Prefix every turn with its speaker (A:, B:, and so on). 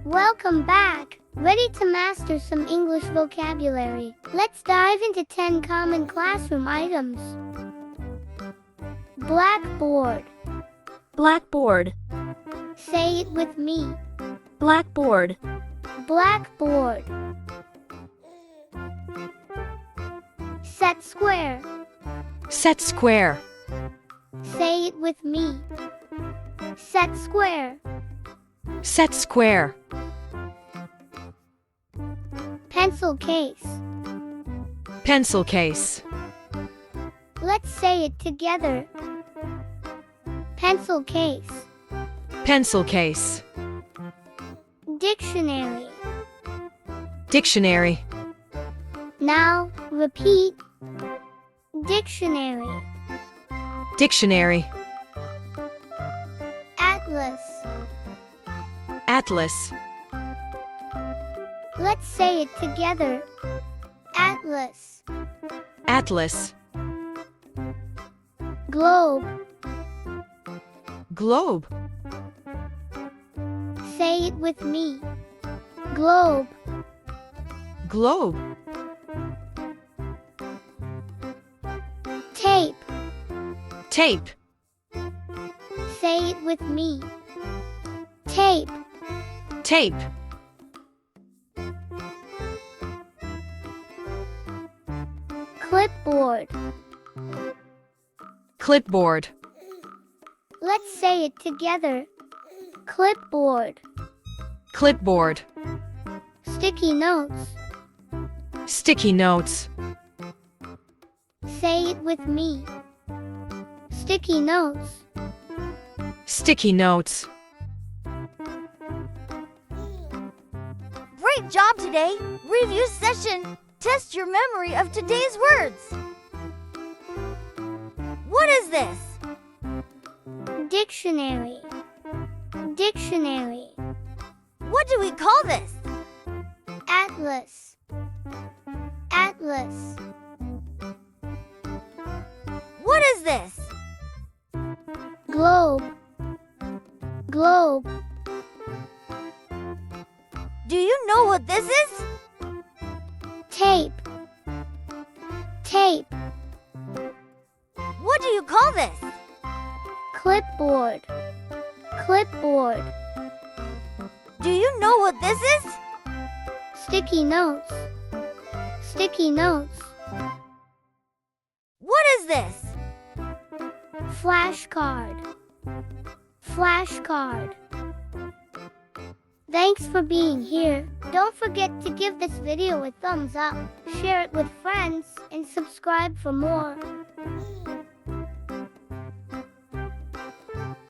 A: Welcome back! Ready to master some English vocabulary? Let's dive into 10 common classroom items. Blackboard.
B: Blackboard.
A: Say it with me.
B: Blackboard.
A: Blackboard. Set square.
B: Set square.
A: Say it with me. Set square.
B: Set square.
A: Pencil case.
B: Pencil case.
A: Let's say it together. Pencil case.
B: Pencil case.
A: Dictionary.
B: Dictionary.
A: Now, repeat. Dictionary.
B: Dictionary.
A: Atlas.
B: Atlas.
A: Let's say it together. Atlas.
B: Atlas.
A: Globe.
B: Globe.
A: Say it with me. Globe.
B: Globe.
A: Tape.
B: Tape.
A: Say it with me. Tape.
B: Tape.
A: Clipboard.
B: Clipboard.
A: Let's say it together. Clipboard.
B: Clipboard.
A: Sticky notes.
B: Sticky notes.
A: Say it with me. Sticky notes.
B: Sticky notes.
C: Great job today! Review session! Test your memory of today's words! What is this?
A: Dictionary. Dictionary.
C: What do we call this?
A: Atlas. Atlas.
C: What is this?
A: Globe. Globe.
C: Do you know what this is?
A: Tape. Tape.
C: What do you call this?
A: Clipboard. Clipboard.
C: Do you know what this is?
A: Sticky notes. Sticky notes.
C: What is this?
A: Flashcard. Flashcard. Thanks for being here. Don't forget to give this video a thumbs up, share it with friends, and subscribe for more.